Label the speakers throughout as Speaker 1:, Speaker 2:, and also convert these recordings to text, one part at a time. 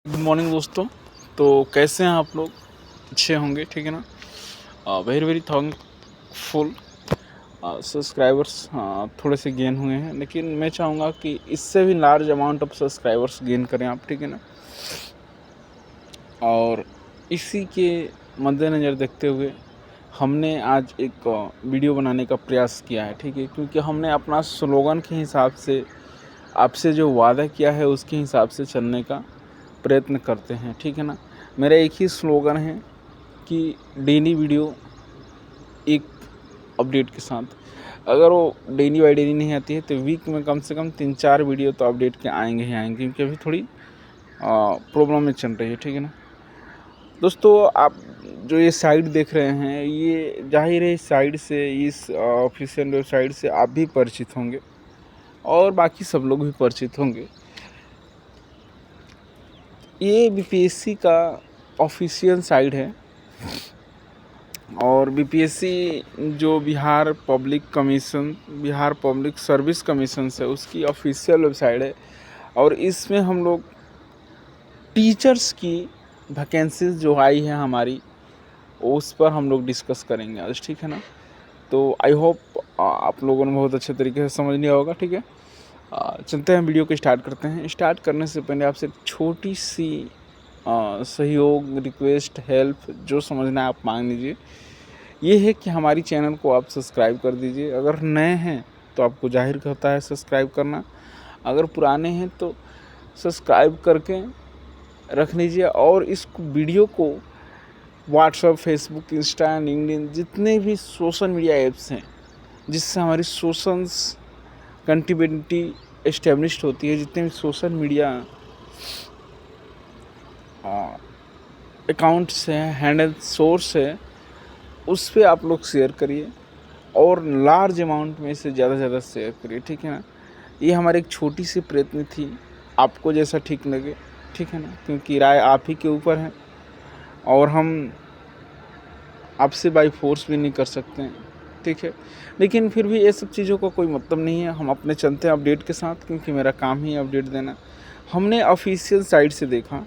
Speaker 1: Good morning दोस्तों। तो कैसे हैं आप लोग? अच्छे होंगे, ठीक है ना। Very very thankful. सब्सक्राइबर्स थोड़े से गेन हुए हैं, लेकिन मैं चाहूँगा कि इससे भी large amount of subscribers gain करें आप, ठीक है ना। और इसी के मद्देनज़र देखते हुए हमने आज एक वीडियो बनाने का प्रयास किया है, ठीक है, क्योंकि हमने अपना स्लोगन के हिसाब से आपसे जो वादा किया है उसके हिसाब से चलने का प्रयत्न करते हैं, ठीक है ना। मेरा एक ही स्लोगन है कि डेली वीडियो एक अपडेट के साथ, अगर वो डेली बाई डेली नहीं आती है तो वीक में कम से कम 3-4 वीडियो तो अपडेट के आएंगे ही आएंगे, क्योंकि अभी थोड़ी प्रॉब्लम में चल रही है, ठीक है ना। दोस्तों, आप जो ये साइट देख रहे हैं, ये जाहिर है इस साइट से, इस ऑफिशियल वेबसाइट से आप भी परिचित होंगे और बाकी सब लोग भी परिचित होंगे। ये बीपीएससी का ऑफिशियल साइट है और बीपीएससी जो बिहार पब्लिक सर्विस कमीशन है, उसकी ऑफिशियल वेबसाइट है। और इसमें हम लोग टीचर्स की वैकेंसीज जो आई है हमारी, उस पर हम लोग डिस्कस करेंगे आज, ठीक है ना। तो आई होप आप लोगों ने बहुत अच्छे तरीके से समझ लिया होगा, ठीक है। चलते हैं, वीडियो को स्टार्ट करते हैं। स्टार्ट करने से पहले आपसे एक छोटी सी सहयोग, रिक्वेस्ट, हेल्प, जो समझना है आप मांग लीजिए। ये है कि हमारी चैनल को आप सब्सक्राइब कर दीजिए। अगर नए हैं तो आपको जाहिर होता है सब्सक्राइब करना, अगर पुराने हैं तो सब्सक्राइब करके रख लीजिए। और इस वीडियो को व्हाट्सएप, फेसबुक, इंस्टा, लिंक्डइन, जितने भी सोशल मीडिया ऐप्स हैं जिससे हमारी सोशल्स कंटिन्यूटी एस्टेब्लिश्ड होती है, जितने भी सोशल मीडिया अकाउंट्स हैं, हैंडल सोर्स है, उस पर आप लोग शेयर करिए और लार्ज अमाउंट में से ज़्यादा से ज़्यादा शेयर करिए, ठीक है ना। ये हमारी एक छोटी सी प्रयत्न थी, आपको जैसा ठीक लगे, ठीक है ना, क्योंकि राय आप ही के ऊपर है और हम आपसे बाई फोर्स भी नहीं कर सकते हैं, ठीक है। लेकिन फिर भी ये सब चीज़ों का कोई मतलब नहीं है, हम अपने चलते हैं अपडेट के साथ, क्योंकि मेरा काम ही अपडेट देना। हमने ऑफिशियल साइट से देखा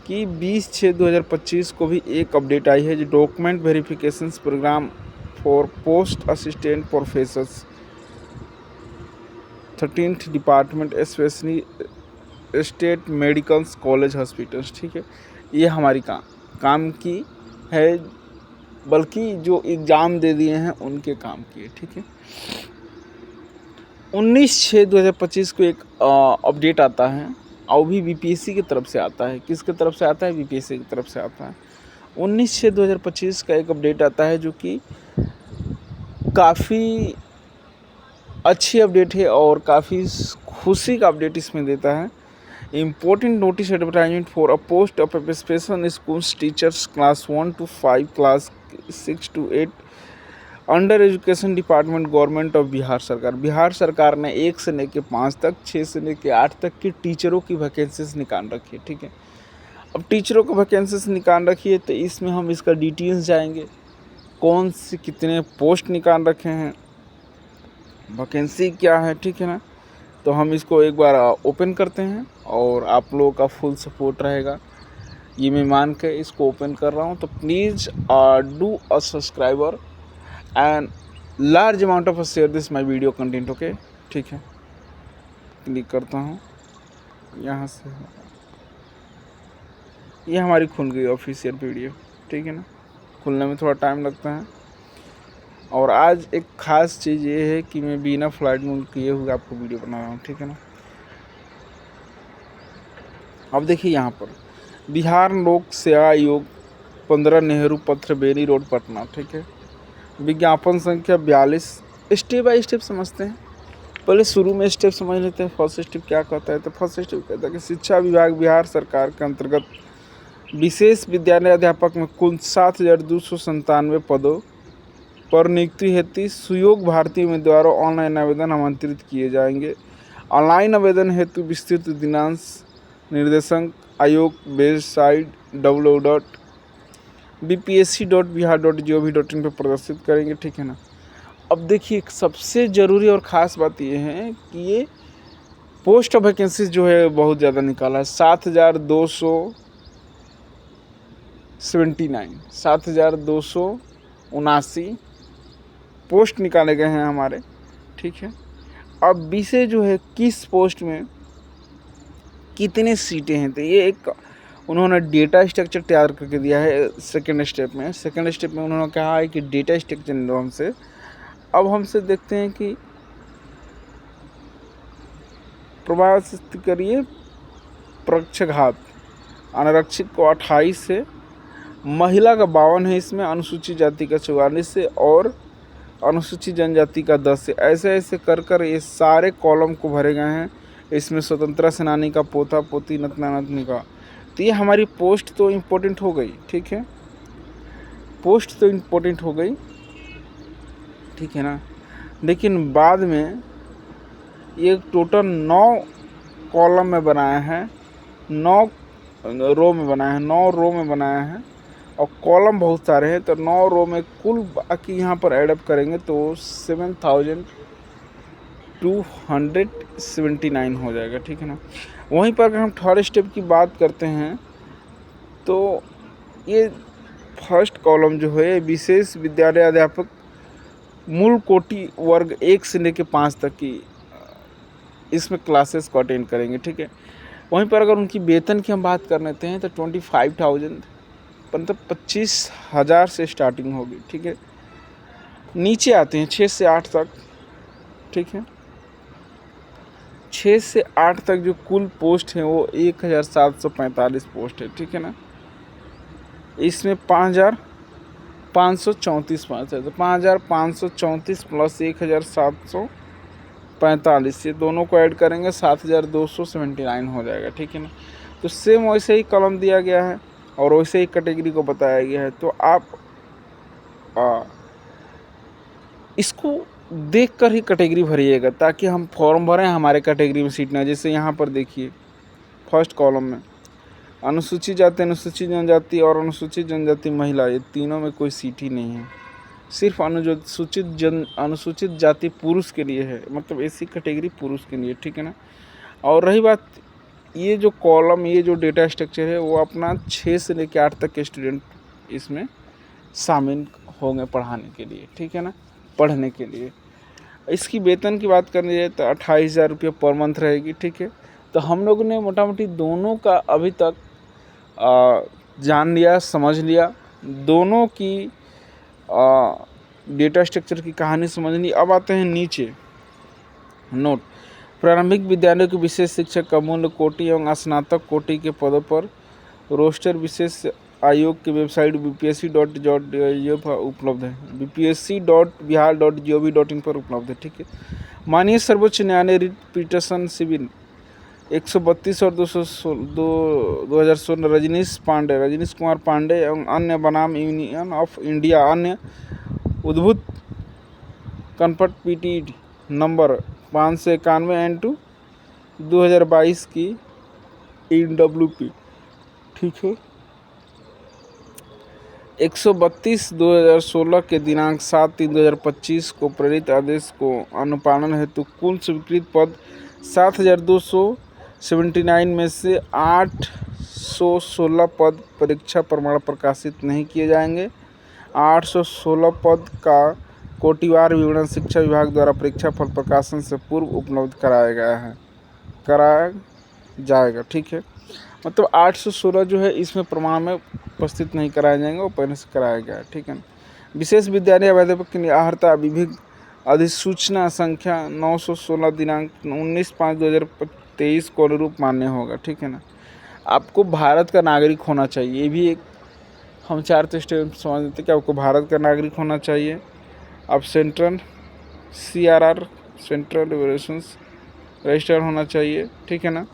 Speaker 1: कि 20/6/2025 को भी एक अपडेट आई है, जो document verification program for post assistant professors 13th department specially state medicals college hospitals, ठीक है। ये हमारी काम की है, बल्कि जो एग्ज़ाम दे दिए हैं उनके काम की है, ठीक है। 19/6/2025 को एक अपडेट आता है, और भी बीपीएससी की तरफ से आता है। किसकी तरफ से आता है? बीपीएससी की तरफ से आता है। 19/6/2025 का एक अपडेट आता है, जो कि काफ़ी अच्छी अपडेट है और काफ़ी खुशी का अपडेट इसमें देता है। Important notice advertisement for a post of special schools teachers class 1 to 5, class 6 to 8 under education department, government of Bihar सरकार। बिहार सरकार ने 1 से लेकर 5 तक, 6 से लेकर 8 तक की टीचरों की वैकेंसीज निकाल रखी है, ठीक है। अब टीचरों को वैकेंसीज निकाल रखी है तो इसमें हम इसका डिटेल्स जाएंगे, कौन से कितने पोस्ट निकाल रखे हैं, वैकेंसी क्या है, ठीक है ना। तो हम इसको एक बार ओपन करते हैं और आप लोगों का फुल सपोर्ट रहेगा, ये मैं मान के इसको ओपन कर रहा हूँ। तो please do a subscriber and large amount of share this my video content, okay, ठीक है। क्लिक करता हूँ यहाँ से, ये हमारी खुल गई ऑफिशियल वीडियो, ठीक है ना। खुलने में थोड़ा टाइम लगता है। और आज एक ख़ास चीज़ ये है कि मैं बिना फ्लाइट मोड किए हुए आपको वीडियो बना रहा हूँ, ठीक है ना। अब देखिए यहाँ पर बिहार लोक सेवा आयोग 15 नेहरू पत्र, बेनी रोड, पटना, ठीक है। विज्ञापन संख्या 42। स्टेप बाय स्टेप समझते हैं। पहले शुरू में स्टेप समझ लेते हैं। फर्स्ट स्टेप क्या कहता है? तो फर्स्ट स्टेप कहता है कि शिक्षा विभाग बिहार सरकार के अंतर्गत विशेष विद्यालय अध्यापक में कुल 7,297 पदों पर नियुक्ति हेतु सुयोग भारतीय उम्मीदवारों ऑनलाइन आवेदन आमंत्रित किए जाएंगे। ऑनलाइन आवेदन हेतु विस्तृत दिनांक निर्देशक आयोग वेबसाइट www.bpsc.bihar.gov.in पर प्रदर्शित करेंगे, ठीक है ना। अब देखिए, सबसे ज़रूरी और ख़ास बात ये है कि ये पोस्ट ऑफ वैकेंसीज जो है बहुत ज़्यादा निकाला है, 7,279 पोस्ट निकाले गए हैं हमारे, ठीक है। अब विषय जो है किस पोस्ट में कितने सीटें हैं, तो ये एक उन्होंने डेटा स्ट्रक्चर तैयार करके दिया है। सेकंड स्टेप में उन्होंने कहा है कि डेटा स्ट्रक्चर दो हमसे। अब हमसे देखते हैं कि प्रभावित करिए पक्षघात, अनारक्षित को 28 से, महिला का 52 है इसमें, अनुसूचित जाति का 44 से और अनुसूचित जनजाति का 10 से। ऐसे ऐसे कर ये सारे कॉलम को भरे गए हैं। इसमें स्वतंत्रता सेनानी का पोता पोती नतना नतनी का। तो ये हमारी पोस्ट तो इम्पोर्टेंट हो गई, ठीक है, पोस्ट तो इम्पोर्टेंट हो गई, ठीक है ना। लेकिन बाद में ये टोटल 9 कॉलम में बनाया है, 9 रो में बनाया है और कॉलम बहुत सारे हैं। तो 9 रो में कुल बाकी यहाँ पर एडअप करेंगे तो 7,279 हो जाएगा, ठीक है ना। वहीं पर अगर हम थर्ड स्टेप की बात करते हैं तो ये फर्स्ट कॉलम जो है विशेष विद्यालय अध्यापक मूल कोटि वर्ग 1 से लेकर 5 तक की इसमें क्लासेस को अटेंड करेंगे, ठीक है। वहीं पर अगर उनकी वेतन की हम बात कर लेते हैं तो 25,000 मतलब 25,000 से स्टार्टिंग होगी, ठीक है। नीचे आते हैं 6 से 8 तक, ठीक है। 6 से 8 तक जो कुल पोस्ट हैं वो 1,745 पोस्ट है, ठीक है ना। इसमें 5,534 पाँच है, तो 5,534 प्लस 1,745 ये दोनों को ऐड करेंगे 7,279 हो जाएगा, ठीक है ना। तो सेम वैसे ही कॉलम दिया गया है और वैसे ही कैटेगरी को बताया गया है। तो आप इसको देखकर ही कैटेगरी भरिएगा ताकि हम फॉर्म भरें हमारे कैटेगरी में सीट ना। जैसे यहाँ पर देखिए फर्स्ट कॉलम में अनुसूचित जाति, अनुसूचित जनजाति और अनुसूचित जनजाति महिला, ये तीनों में कोई सीट ही नहीं है। सिर्फ अनुसूचित जाति पुरुष के लिए है, मतलब ऐसी कैटेगरी पुरुष के लिए, ठीक है ना। और रही बात ये जो कॉलम, ये जो डेटा स्ट्रक्चर है वो अपना 6 से लेकर 8 तक के स्टूडेंट इसमें शामिल होंगे पढ़ाने के लिए, ठीक है ना, पढ़ने के लिए। इसकी वेतन की बात करनी है तो 28,000 रुपये पर मंथ रहेगी, ठीक है। तो हम लोगों ने मोटा मोटी दोनों का अभी तक जान लिया, समझ लिया, दोनों की डेटा स्ट्रक्चर की कहानी समझ ली। अब आते हैं नीचे नोट। प्रारंभिक विद्यालयों के विशेष शिक्षक का मूल्य कोटि एवं स्नातक कोटि के पदों पर रोस्टर विशेष आयोग की वेबसाइट bpsc.gov पर उपलब्ध है, bpsc.bihar.gov.in पर उपलब्ध है, ठीक है। माननीय सर्वोच्च न्यायालय रिट पिटिशन सिविल 132 और 2016 रजनीश कुमार पांडे एवं अन्य बनाम यूनियन ऑफ इंडिया अन्य उद्भूत कन्फर्ट पीटी नंबर 591/2022 की INWP, ठीक है। 132/2016 के दिनांक 7/3/2025 को प्रेरित आदेश को अनुपालन हेतु कुल स्वीकृत पद 7,279 में से 816 पद परीक्षा प्रमाण प्रकाशित नहीं किए जाएंगे। 816 पद का कोटिवार विवरण शिक्षा विभाग द्वारा परीक्षा फल प्रकाशन से पूर्व उपलब्ध कराया जाएगा, ठीक है। मतलब 816 जो है इसमें प्रमाण में उपस्थित नहीं कराए जाएंगे, वो पहले से कराया गया है, ठीक है। विशेष विद्यालय अध्यापक के लिए आहर्ता विभिन्न अधिसूचना संख्या 916 दिनांक 19/5/2023 को अनुरूप मान्य होगा, ठीक है ना। आपको भारत का नागरिक होना चाहिए, ये भी एक हम 4 स्टेप समझ लेते कि आपको भारत का नागरिक होना चाहिए। आप central CRR central reservations register होना चाहिए, ठीक है ना।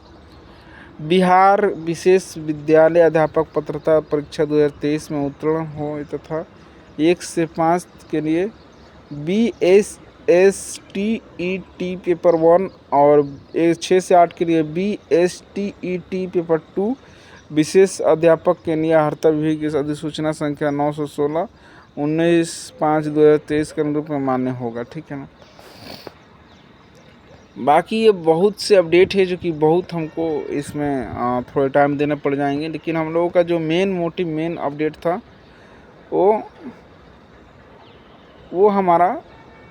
Speaker 1: बिहार विशेष विद्यालय अध्यापक पात्रता परीक्षा 2023 में उत्तीर्ण हो तथा 1 से 5 के लिए BSSTET पेपर 1 और 6 से 8 के लिए BSTET पेपर 2 विशेष अध्यापक के लिए आहर्ता विभाग की अधिसूचना संख्या 916 19/5/2023 के अनुरूप में मान्य होगा, ठीक है ना। बाकी ये बहुत से अपडेट है जो कि बहुत हमको इसमें थोड़ा टाइम देना पड़ जाएंगे, लेकिन हम लोगों का जो मेन अपडेट था वो हमारा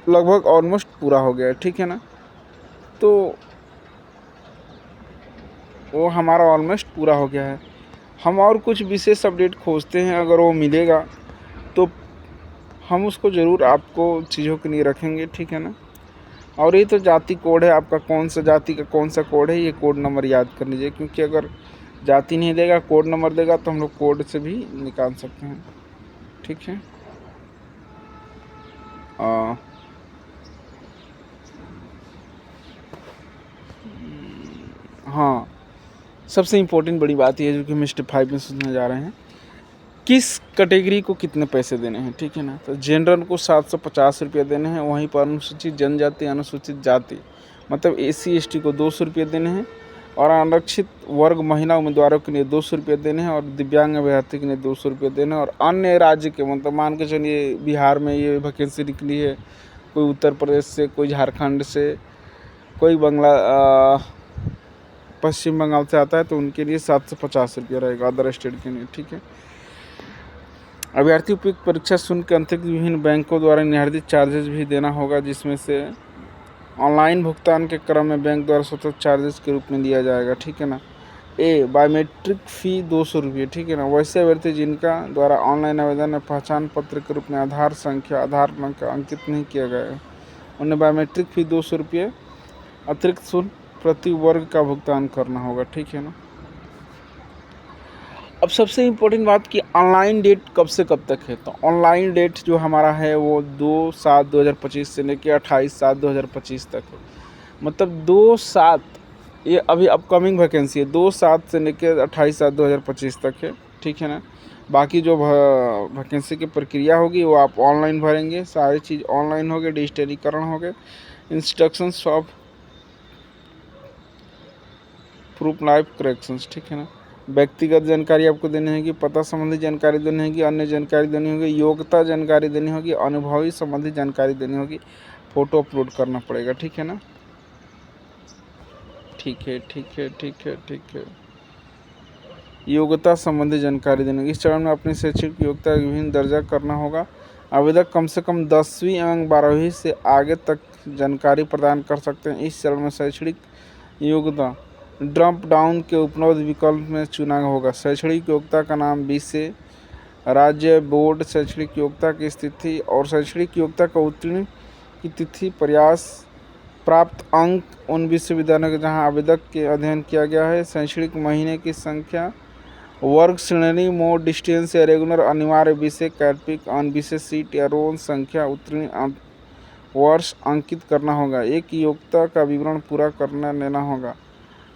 Speaker 1: लगभग ऑलमोस्ट पूरा हो गया है, ठीक है ना। तो वो हमारा ऑलमोस्ट पूरा हो गया है। हम और कुछ विशेष अपडेट खोजते हैं, अगर वो मिलेगा तो हम उसको ज़रूर आपको चीज़ों के लिए रखेंगे, ठीक है ना। और ये तो जाति कोड है, आपका कौन सा जाति का कौन सा कोड है, ये कोड नंबर याद कर लीजिए, क्योंकि अगर जाति नहीं देगा कोड नंबर देगा तो हम लोग कोड से भी निकाल सकते हैं, ठीक है। हाँ, सबसे इम्पोर्टेंट बड़ी बात ये है जो कि हम स्टेप 5 में सुनने जा रहे हैं, किस कैटेगरी को कितने पैसे देने हैं, ठीक है ना। तो जनरल को 750 रुपये देने हैं, वहीं पर अनुसूचित जनजाति अनुसूचित जाति मतलब SC ST को 200 रुपये देने हैं, और आरक्षित वर्ग महिला उम्मीदवारों के लिए 200 रुपये देने हैं, और दिव्यांग अभ्यर्थी के लिए 200 रुपये देने हैं। और अन्य राज्य के मतलब मान के चलिए बिहार में ये वैकेंसी निकली है, कोई उत्तर प्रदेश से, कोई झारखंड से, कोई पश्चिम बंगाल से आता है, तो उनके लिए 750 रुपये रहेगा अदर स्टेट के लिए, ठीक है। अभ्यर्थी उपयुक्त परीक्षा शुल्क के अंतर्गत विभिन्न बैंकों द्वारा निर्धारित चार्जेस भी देना होगा, जिसमें से ऑनलाइन भुगतान के क्रम में बैंक द्वारा स्वतः चार्जेस के रूप में लिया जाएगा, ठीक है ना। बायोमेट्रिक फ़ी 200 रुपये, ठीक है ना। वैसे अभ्यर्थी जिनका द्वारा ऑनलाइन आवेदन में पहचान पत्र के रूप में आधार संख्या आधार नंबर अंकित नहीं किया गया है, उन्हें बायोमेट्रिक फ़ी 200 रुपये अतिरिक्त शुल्क प्रति वर्ग का भुगतान करना होगा, ठीक है ना। अब सबसे इम्पोर्टेंट बात कि ऑनलाइन डेट कब से कब तक है, तो ऑनलाइन डेट जो हमारा है वो 2/7/2025 से लेकर 28/7/2025 तक है। मतलब 2/7 ये अभी अपकमिंग वैकेंसी है, 2/7 से लेकर 28/7/2025 तक है, ठीक है ना। बाकी जो वैकेंसी की प्रक्रिया होगी वो आप ऑनलाइन भरेंगे, सारी चीज़ ऑनलाइन हो गए, डिजिटलीकरण हो गए। Instructions of proof life corrections, ठीक है ना। व्यक्तिगत जानकारी आपको देनी होगी, पता संबंधी जानकारी देनी होगी, अन्य जानकारी देनी होगी, योग्यता जानकारी देनी होगी, अनुभवी संबंधी जानकारी देनी होगी, फ़ोटो अपलोड करना पड़ेगा, ठीक है ना। ठीक है। योग्यता संबंधी जानकारी देनी होगी। इस चरण में अपनी शैक्षिक योग्यता विभिन्न दर्जा करना होगा। आवेदक कम से कम 10वीं एवं 12वीं से आगे तक जानकारी प्रदान कर सकते हैं। इस चरण में शैक्षणिक योग्यता ड्रॉप डाउन के उपलब्ध विकल्प में चुना होगा। शैक्षणिक योग्यता का नाम, विषय, राज्य, बोर्ड, शैक्षणिक योग्यता की स्थिति और शैक्षणिक योग्यता का उत्तीर्ण की तिथि, प्रयास, प्राप्त अंक उन विश्वविद्यालयों के जहां आवेदक के अध्ययन किया गया है, शैक्षणिक महीने की संख्या, वर्ग श्रेणी, मोड, डिस्टेंस या रेगुलर, अनिवार्य विषय, कैटपिक, अनविषय सीट या रोल संख्या, उत्तीर्ण वर्ष अंकित करना होगा। एक योग्यता का विवरण पूरा करना लेना होगा।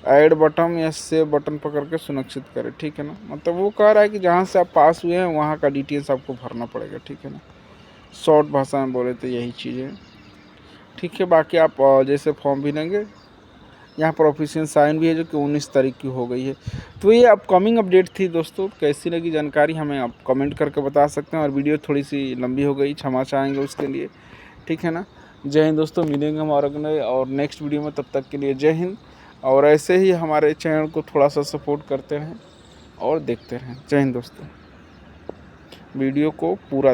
Speaker 1: ऐड बटन या सेव बटन पकड़ के सुनिश्चित करें, ठीक है ना। मतलब वो कह रहा है कि जहाँ से आप पास हुए हैं वहाँ का डिटेल्स आपको भरना पड़ेगा, ठीक है ना। शॉर्ट भाषा में बोले तो यही चीज़ है, ठीक है। बाकी आप जैसे फॉर्म भी लेंगे, यहाँ पर ऑफिशियल साइन भी है जो कि 19 तारीख की हो गई है। तो ये अपकमिंग अपडेट थी दोस्तों। कैसी लगी जानकारी हमें आप कमेंट करके बता सकते हैं, और वीडियो थोड़ी सी लंबी हो गई, क्षमा चाहेंगे उसके लिए, ठीक है ना। जय हिंद दोस्तों, मिलेंगे हम और नेक्स्ट वीडियो में, तब तक के लिए जय हिंद। और ऐसे ही हमारे चैनल को थोड़ा सा सपोर्ट करते रहें और देखते रहें। जय हिंद दोस्तों, वीडियो को पूरा